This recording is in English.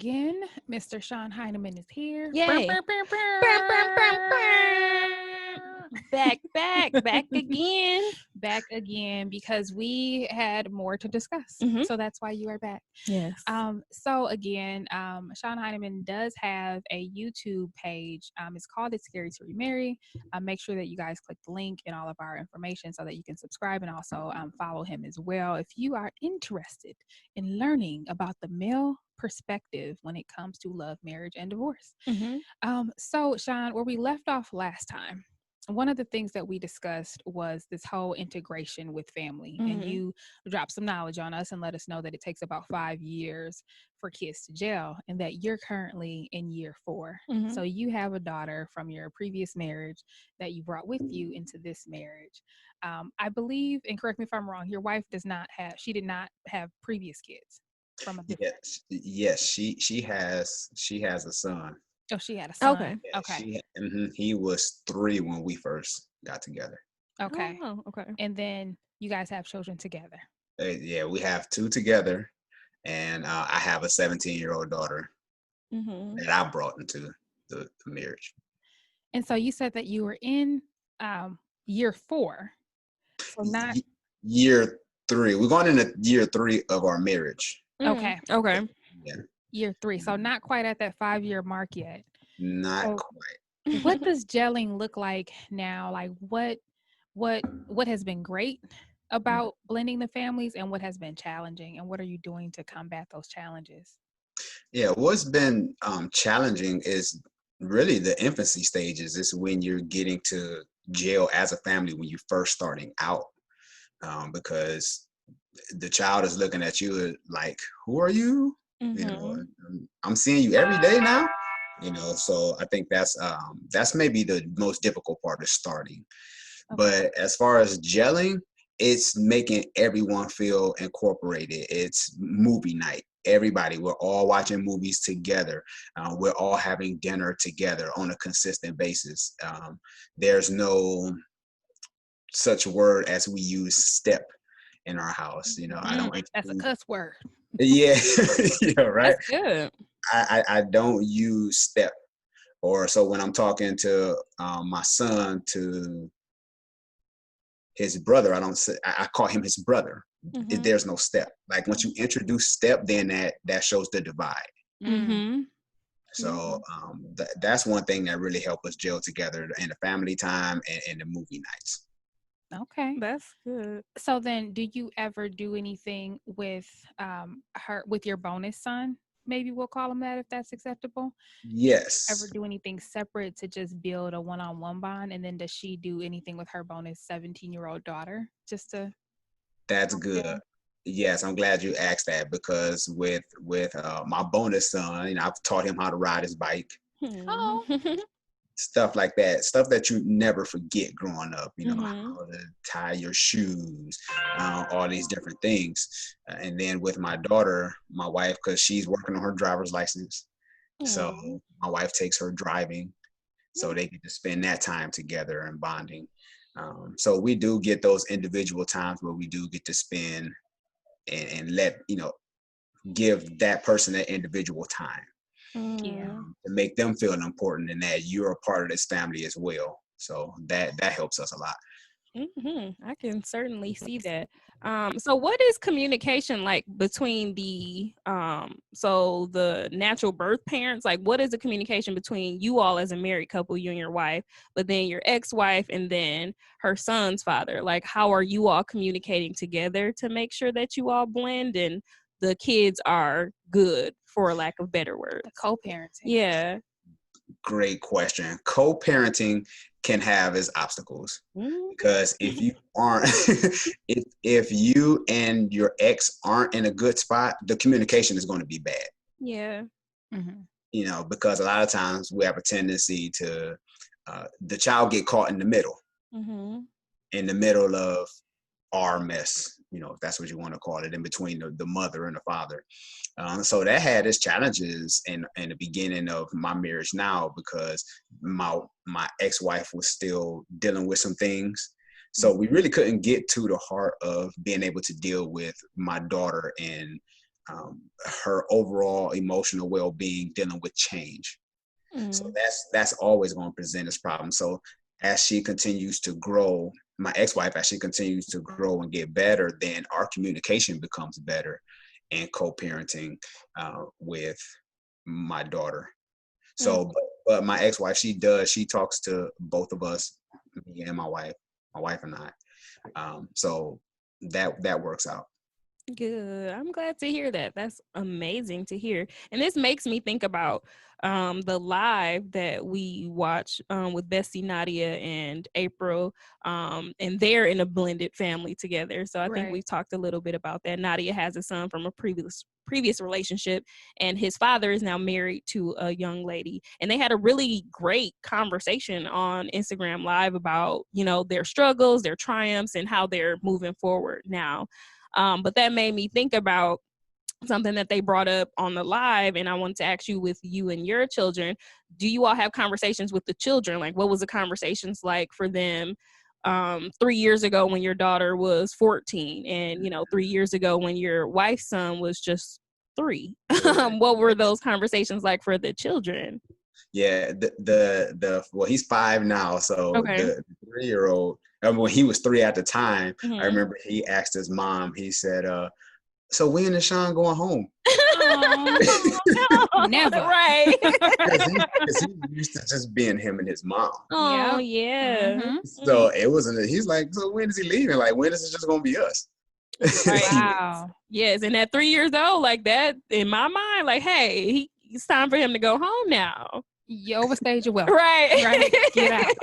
Again, Mr. Sean Heineman is here. Yay. Back again. Back again because we had more to discuss. Mhm. So that's why you are back. Yes. So again, Sean Heineman does have a YouTube page. It's called It's Scary to Remarry. Make sure that you guys click the link in all of our information so that you can subscribe and also follow him as well. If you are interested in learning about the male perspective when it comes to love, marriage, and divorce. So Sean, where we left off last time, one of the things that we discussed was this whole integration with family. And you dropped some knowledge on us and let us know that it takes about 5 years for kids to gel and that you're currently in year 4. So you have a daughter from your previous marriage that you brought with you into this marriage. I believe, and correct me if I'm wrong, your wife did not have previous kids from a different. Yes, she has a son. Oh, she had a son. Okay. Yeah, Okay. He was 3 when we first got together. Okay. Oh, okay. And then you guys have children together. Yeah, we have 2 together, and I have a 17-year-old daughter that I brought into the marriage. And so you said that you were in year 4. So not Year 3. We're going into year 3 of our marriage. okay. Okay. Yeah. Year 3. So not quite at that 5-year mark yet. Not So quite. what does gelling look like now? Like what has been great about blending the families and what has been challenging, and what are you doing to combat those challenges? Yeah, what's been challenging is really the infancy stages. It's when you're getting to jail as a family when you're first starting out, because the child is looking at you like, who are you? You know, I'm seeing you every day now. You know, so I think that's maybe the most difficult part of starting. But as far as gelling, it's making everyone feel incorporated. It's movie night. Everybody, we're all watching movies together. We're all having dinner together on a consistent basis. There's no such word as we use step in our house. You know, I don't. That's a cuss word. Yeah, yeah, right. That's good. I don't use step, or so when I'm talking to my son to his brother, I call him his brother. There's no step. Like once you introduce step, then that shows the divide. So that's one thing that really helped us gel together in the family time and the movie nights. Okay. That's good. So then do you ever do anything with with your bonus son? Maybe we'll call him that if that's acceptable. Yes. Ever do anything separate to just build a one-on-one bond? And then does she do anything with her bonus 17-year-old daughter just to? That's good. Yes, I'm glad you asked that because with my bonus son, you know, I've taught him how to ride his bike. Oh. Stuff like that, stuff that you never forget growing up, you know, how to tie your shoes, all these different things. And then with my daughter, my wife, because she's working on her driver's license. So my wife takes her driving, so they get to spend that time together and bonding. So we do get those individual times where we do get to spend and let, you know, give that person that individual time. Yeah. To make them feel important and that you're a part of this family as well. So that helps us a lot. I can certainly see that. So what is communication like between the natural birth parents? Like what is the communication between you all as a married couple, you and your wife, but then your ex-wife and then her son's father? Like how are you all communicating together to make sure that you all blend and the kids are good, for lack of better words? The co-parenting. Yeah. Great question. Co-parenting can have its obstacles because if you aren't, if you and your ex aren't in a good spot, the communication is going to be bad. Yeah. You know, because a lot of times we have a tendency to the child get caught in the middle of our mess, you know, if that's what you want to call it, in between the mother and the father. So that had its challenges in the beginning of my marriage now because my ex-wife was still dealing with some things. So we really couldn't get to the heart of being able to deal with my daughter and her overall emotional well-being dealing with change. So that's always going to present this problem. So as she continues to grow, my ex-wife, as she continues to grow and get better, then our communication becomes better in co-parenting with my daughter. So, but my ex-wife, she talks to both of us, me and my wife and I. So that works out. Good. I'm glad to hear that. That's amazing to hear. And this makes me think about the live that we watch with Bestie Nadia and April, and they're in a blended family together. So I think we've talked a little bit about that. Nadia has a son from a previous relationship, and his father is now married to a young lady, and they had a really great conversation on Instagram Live about, you know, their struggles, their triumphs, and how they're moving forward now. But that made me think about something that they brought up on the live, and I wanted to ask you, with you and your children, do you all have conversations with the children? Like, what was the conversations like for them 3 years ago when your daughter was 14, and, you know, 3 years ago when your wife's son was just 3? What were those conversations like for the children? Yeah, well, he's 5 now, so the 3-year-old, when he was 3 at the time, I remember he asked his mom, he said, so when is Sean going home? No, never. Right. Because he used to just being him and his mom. Oh, yeah. Mm-hmm. So it wasn't, he's like, so when is he leaving? Like, when is it just going to be us? Right. Wow. Yes, and at 3 years old, like that, in my mind, like, hey, it's time for him to go home now. You overstayed your welcome. Right. Right. Get out.